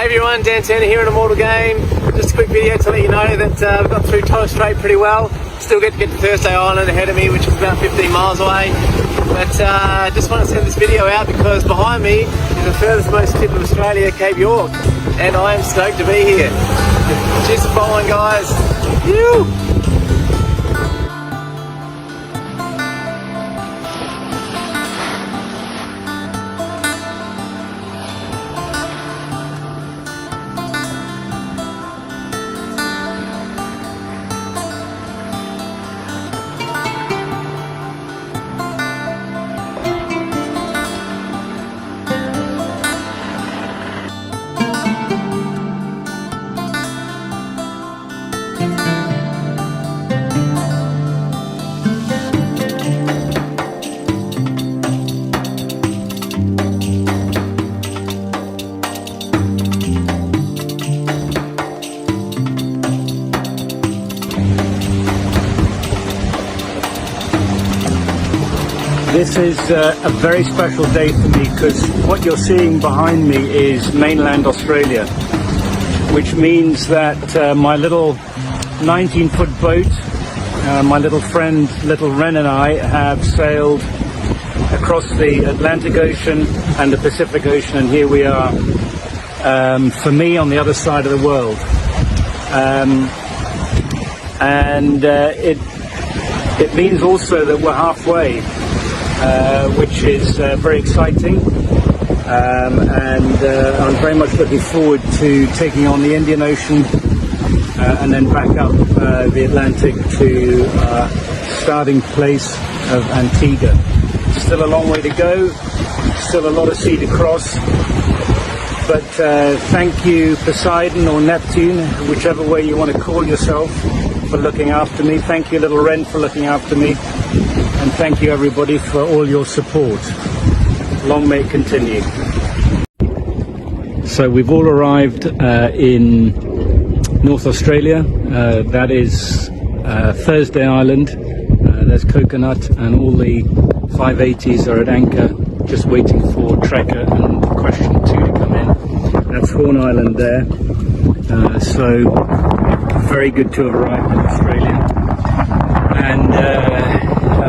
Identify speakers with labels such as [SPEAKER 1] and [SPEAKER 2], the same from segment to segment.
[SPEAKER 1] Hey everyone, Dan Turner here in Immortal Game. Just a quick video to let you know that we've got through Torres Strait pretty well. Still get to Thursday Island ahead of me, which is about 15 miles away. But just want to send this video out because behind me is the furthest most tip of Australia, Cape York. And I am stoked to be here. Cheers for following, guys. Woo!
[SPEAKER 2] This is a very special day for me because what you're seeing behind me is mainland Australia, which means that my little 19-foot boat, my little friend Little Wren and I have sailed across the Atlantic Ocean and the Pacific Ocean, and here we are, for me, on the other side of the world. It means also that we're halfway, which is very exciting, and I'm very much looking forward to taking on the Indian Ocean and then back up the Atlantic to starting place of Antigua. Still a long way to go, still a lot of sea to cross, but thank you Poseidon or Neptune, whichever way you want to call yourself, for looking after me. Thank you Little Wren for looking after me. And thank you everybody for all your support. Long may it continue. So we've all arrived in North Australia. That is Thursday Island. There's Coconut and all the 580s are at anchor, just waiting for Trekker and Question 2 to come in. That's Horn Island there. So very good to have arrived in Australia. And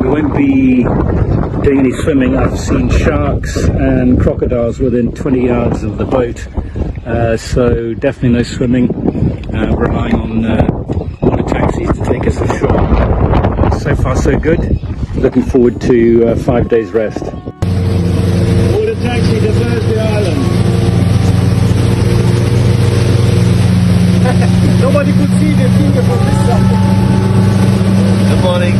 [SPEAKER 2] we won't be doing any swimming. I've seen sharks and crocodiles within 20 yards of the boat, so definitely no swimming. Relying on water taxis to take us ashore. So far so good. Looking forward to 5 days rest. Water taxi to Thursday Island. Nobody could see the finger from this side.
[SPEAKER 1] Good morning.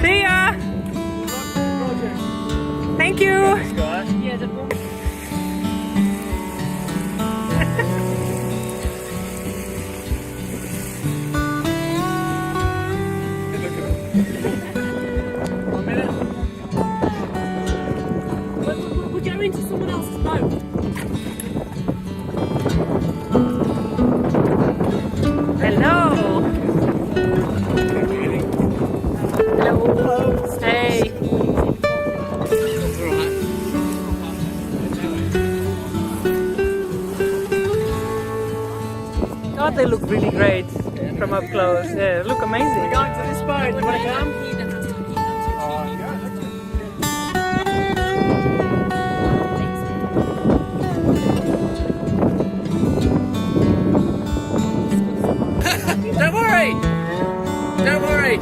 [SPEAKER 3] See ya! Thank you!
[SPEAKER 4] Would you go into someone else's boat?
[SPEAKER 3] Hello! Hello! Hey! God, they look really great from up close. Yeah, they look amazing.
[SPEAKER 1] We're going to this boat. You want to come?
[SPEAKER 5] Don't worry! Don't worry!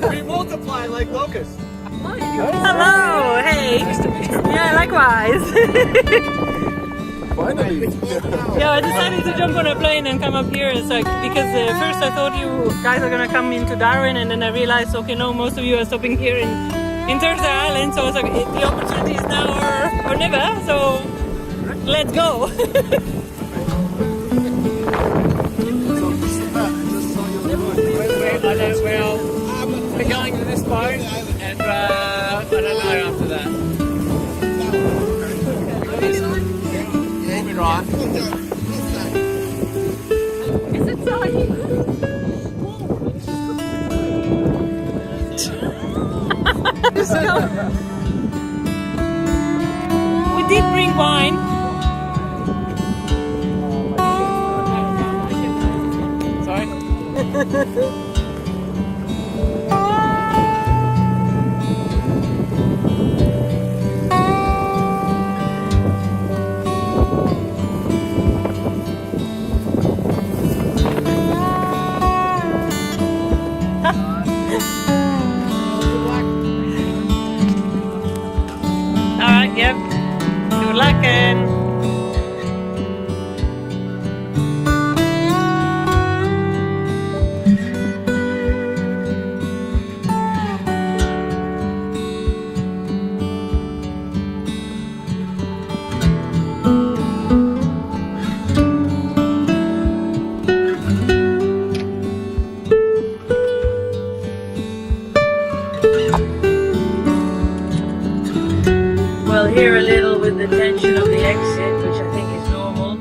[SPEAKER 1] We multiply like locusts.
[SPEAKER 3] Hello! Hey! Yeah, likewise!
[SPEAKER 1] Finally.
[SPEAKER 3] Yeah, I decided to jump on a plane and come up here. It's like, because first I thought you guys are gonna come into Darwin, and then I realized, okay, no, most of you are stopping here in Thursday Island, so I was like, the opportunity is now or never, so let's go!
[SPEAKER 5] We're going to this boat, and I don't know after that. We'll be right.
[SPEAKER 4] Is it so?
[SPEAKER 3] Alright, yep. Good luck and here a little with the tension of the exit, which I think is normal,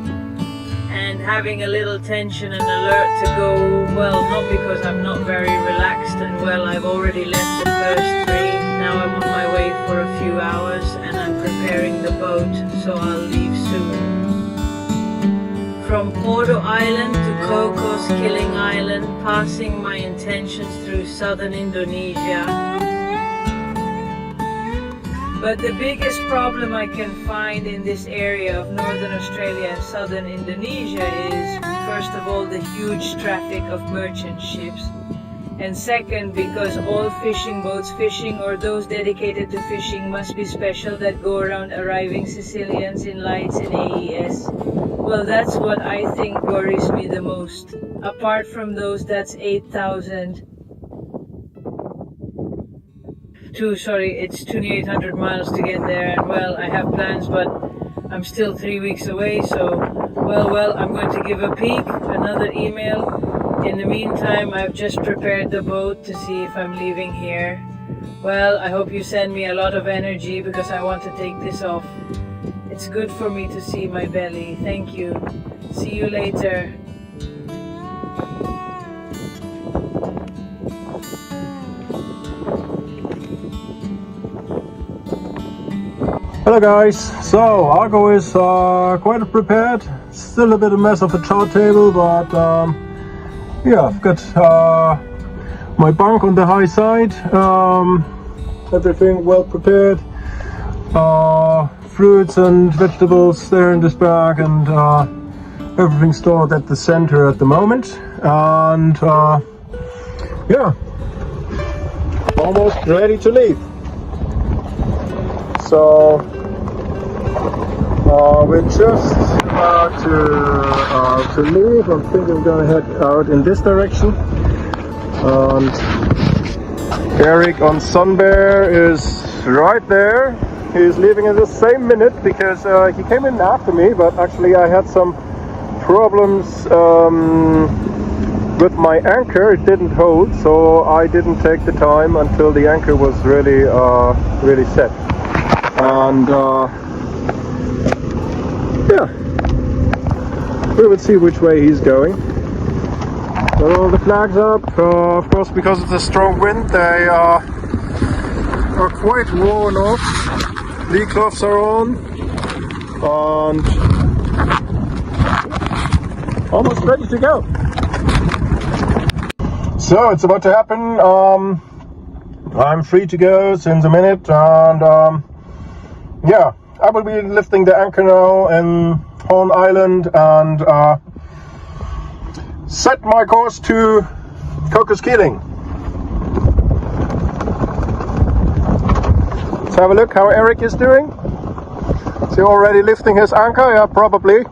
[SPEAKER 3] and having a little tension and alert to go, well, not because I'm not very relaxed and well, I've already left the first 3, now I'm on my way for a few hours and I'm preparing the boat, so I'll leave soon. From Porto Island to COCOS Keeling Island, passing my intentions through southern Indonesia. But the biggest problem I can find in this area of northern Australia and southern Indonesia is, first of all, the huge traffic of merchant ships. And second, because all fishing boats fishing or those dedicated to fishing must be special that go around arriving Sicilians in lights and AES. Well, that's what I think worries me the most. Apart from those, that's 8,000. It's 2,800 miles to get there, and well, I have plans, but I'm still 3 weeks away, so well, I'm going to give a peek, another email. In the meantime, I've just prepared the boat to see if I'm leaving here. Well, I hope you send me a lot of energy because I want to take this off. It's good for me to see my belly. Thank you. See you later.
[SPEAKER 2] Hello guys, so Argo is quite prepared. Still a bit of mess of the chart table, but yeah, I've got my bunk on the high side, everything well prepared, fruits and vegetables there in this bag, and everything stored at the center at the moment, and yeah, almost ready to leave. So we're just about to leave. I think I'm gonna head out in this direction. And Eric on Sunbear is right there. He's leaving in the same minute because he came in after me, but actually I had some problems with my anchor. It didn't hold, so I didn't take the time until the anchor was really set. And yeah, we will see which way he's going. Got all the flags up, of course, because of the strong wind they are quite worn off. Lee cloths are on and almost ready to go. So it's about to happen. I'm free to go since a minute, and yeah, I will be lifting the anchor now in Horn Island and set my course to COCOS Keeling. Let's have a look how Eric is doing. Is he already lifting his anchor? Yeah, probably.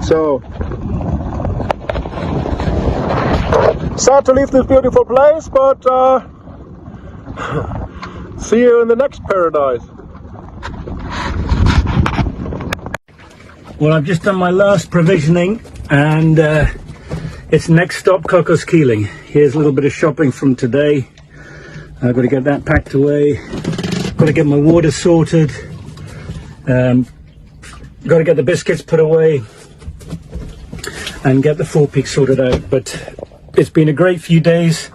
[SPEAKER 2] So, sad to leave this beautiful place, but see you in the next paradise. Well, I've just done my last provisioning, and it's next stop COCOS Keeling. Here's a little bit of shopping from today. I've got to get that packed away. Got to get my water sorted. Got to get the biscuits put away and get the forepeak sorted out. But it's been a great few days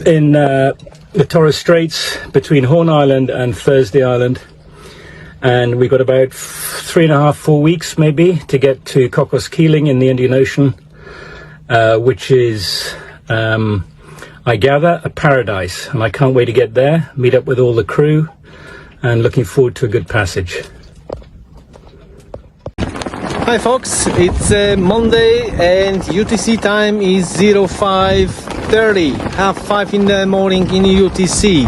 [SPEAKER 2] in the Torres Straits between Horn Island and Thursday Island, and we've got about 3.5-4 weeks maybe to get to COCOS Keeling in the Indian Ocean, which is, I gather, a paradise, and I can't wait to get there, meet up with all the crew, and looking forward to a good passage.
[SPEAKER 1] Hi folks, it's Monday and UTC time is 05:30, 5:30 in the morning in UTC.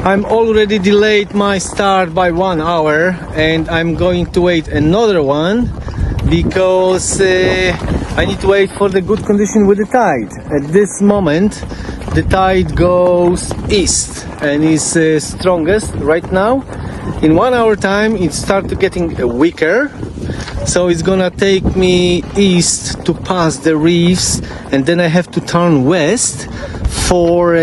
[SPEAKER 1] I'm already delayed my start by 1 hour, and I'm going to wait another one because I need to wait for the good condition with the tide. At this moment the tide goes east and is strongest right now. In 1 hour time it starts getting weaker, so it's gonna take me east to pass the reefs, and then I have to turn west. For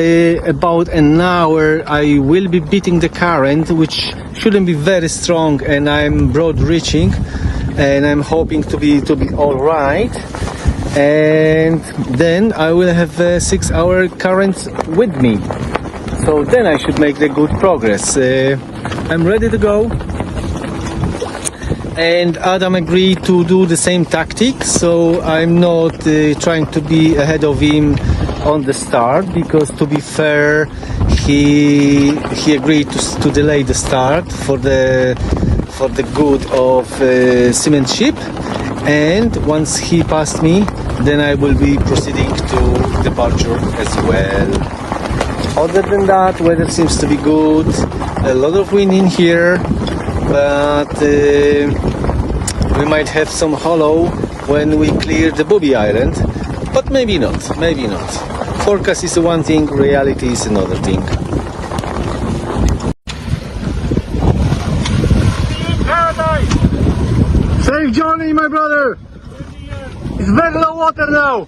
[SPEAKER 1] about an hour I will be beating the current, which shouldn't be very strong, and I'm broad reaching, and I'm hoping to be all right. And then I will have a 6-hour current with me, so then I should make the good progress. I'm ready to go, and Adam agreed to do the same tactic, so I'm not trying to be ahead of him on the start, because to be fair, he agreed to delay the start for the good of seamanship, and once he passed me, then I will be proceeding to departure as well. Other than that, weather seems to be good. A lot of wind in here, but we might have some hollow when we clear the Booby Island, but maybe not. Forecast is one thing, reality is another thing. Paradise! Safe journey, my brother! It's very low water now!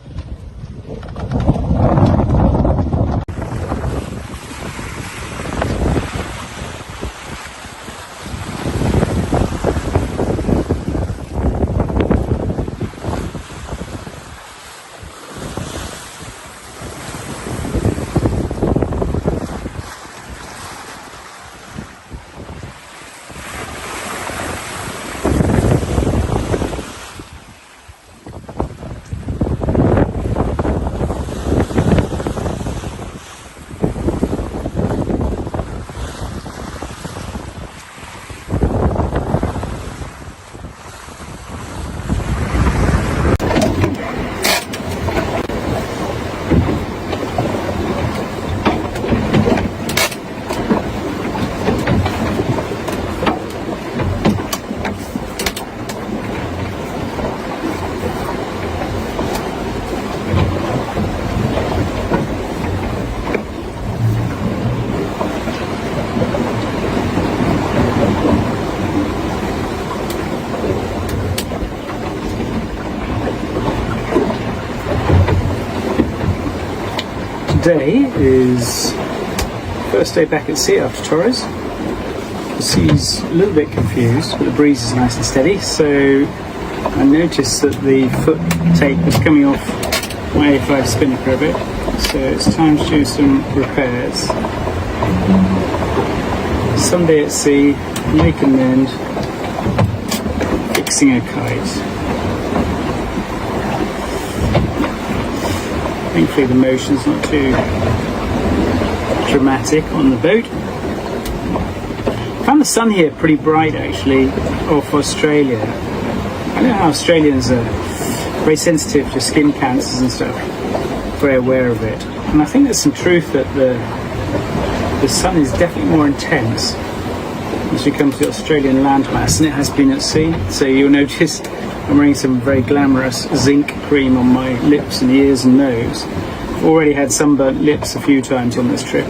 [SPEAKER 2] Today is first day back at sea after Torres. The sea's a little bit confused, but the breeze is nice and steady, so I noticed that the foot tape was coming off my A5 spinnaker a bit, so it's time to do some repairs. Sunday at sea, make and mend, fixing a kite. Thankfully the motion's not too dramatic on the boat. Found the sun here pretty bright actually off Australia. I know how Australians are very sensitive to skin cancers and stuff, very aware of it. And I think there's some truth that the sun is definitely more intense as you come to the Australian landmass than it has been at sea. So you'll notice I'm wearing some very glamorous zinc cream on my lips and ears and nose. I've already had sunburnt lips a few times on this trip,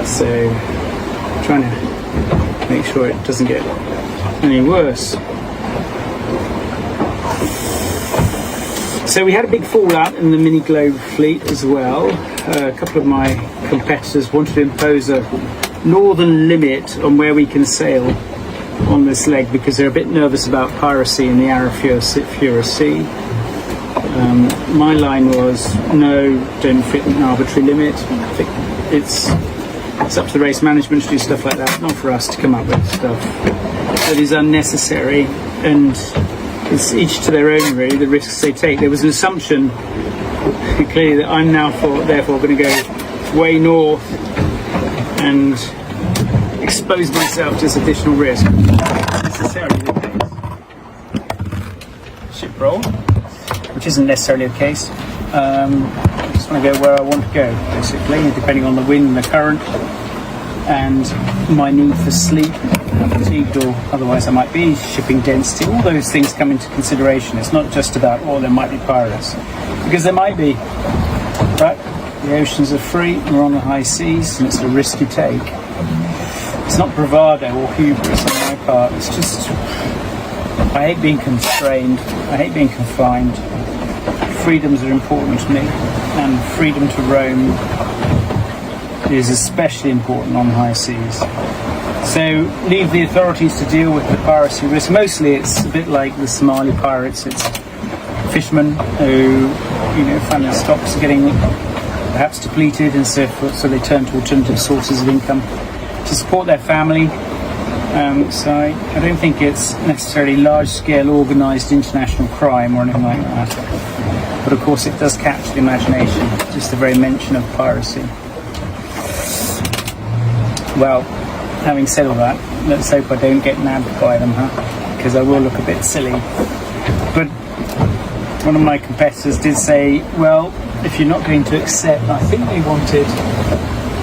[SPEAKER 2] so I'm trying to make sure it doesn't get any worse. So we had a big fallout in the Mini Globe fleet as well. A couple of my competitors wanted to impose a northern limit on where we can sail on this leg because they're a bit nervous about piracy in the Arafura Sea. My line was, no, don't fit an arbitrary limit. I think it's It's up to the race management to do stuff like that, not for us to come up with stuff that is unnecessary, and it's each to their own really, the risks they take. There was an assumption clearly that I'm now therefore going to go way north and expose myself to this additional risk. Not necessarily the case. Ship roll, which isn't necessarily the case. I just want to go where I want to go, basically, depending on the wind and the current and my need for sleep, how fatigued or otherwise I might be, shipping density, all those things come into consideration. It's not just about, oh, there might be pirates, because there might be, but the oceans are free, we're on the high seas, and it's a risk you take. It's not bravado or hubris on my part, it's just, I hate being constrained, I hate being confined. Freedoms are important to me, and freedom to roam is especially important on high seas. So leave the authorities to deal with the piracy risk. Mostly it's a bit like the Somali pirates. It's fishermen who, find their stocks are getting perhaps depleted, and so they turn to alternative sources of income to support their family. So I don't think it's necessarily large-scale organised international crime or anything like that. But of course it does capture the imagination, just the very mention of piracy. Well, having said all that, let's hope I don't get nabbed by them, because I will look a bit silly. But one of my competitors did say, well, if you're not going to accept, I think they wanted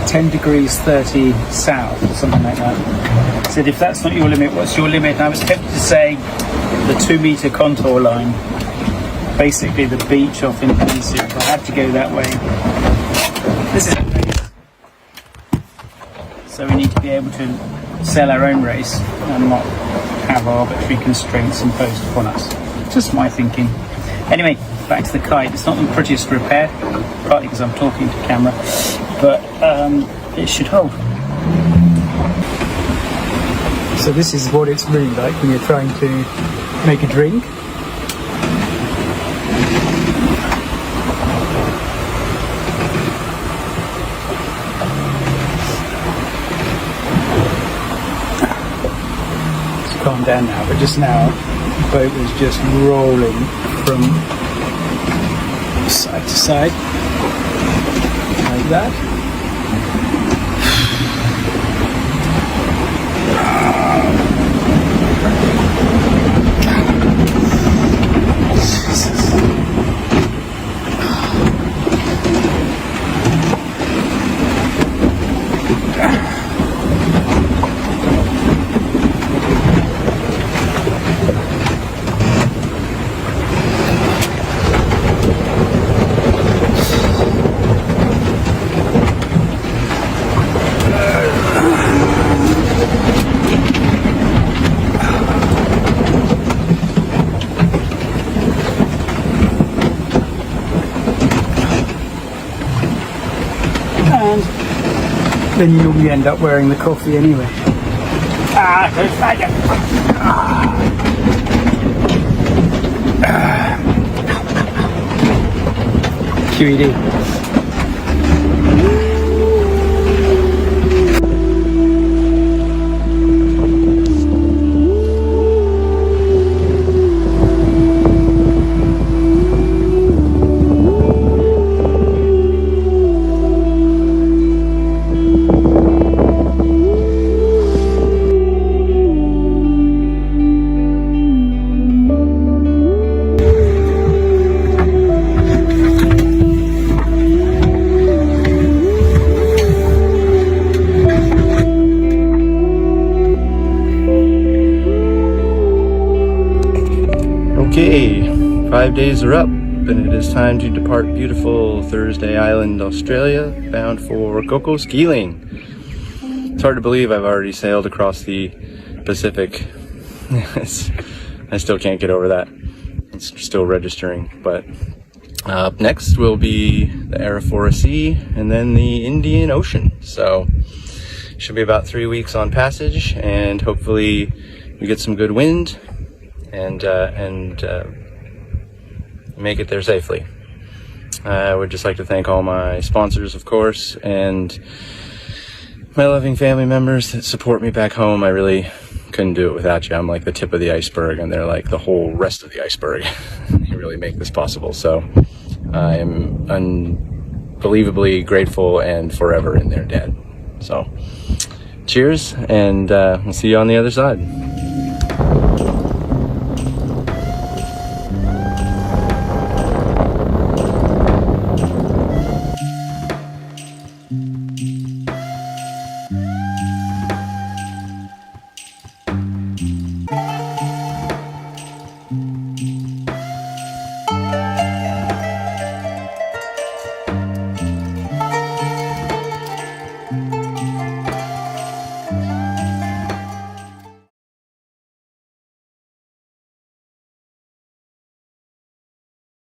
[SPEAKER 2] 10 degrees 30 south or something like that. Said, if that's not your limit, what's your limit? And I was tempted to say the 2-meter contour line, basically the beach off Indonesia. I had to go that way. This is a race, so we need to be able to sell our own race and not have arbitrary constraints imposed upon us. Just my thinking. Anyway, back to the kite. It's not the prettiest repair, partly because I'm talking to camera, but it should hold. So this is what it's really like when you're trying to make a drink. It's calmed down now, but just now the boat was just rolling from side to side like that. Then you normally end up wearing the coffee anyway. QED.
[SPEAKER 1] Okay, 5 days are up, and it is time to depart beautiful Thursday Island, Australia, bound for COCOS Keeling. It's hard to believe I've already sailed across the Pacific. I still can't get over that. It's still registering, but up next will be the Arafura Sea and then the Indian Ocean. So should be about 3 weeks on passage, and hopefully we get some good wind and make it there safely. I would just like to thank all my sponsors, of course, and
[SPEAKER 6] my loving family members that support me back home. I really couldn't do it without you. I'm like the tip of the iceberg, and they're like the whole rest of the iceberg. You really make this possible. So I am unbelievably grateful and forever in their debt. So cheers, and we'll see you on the other side.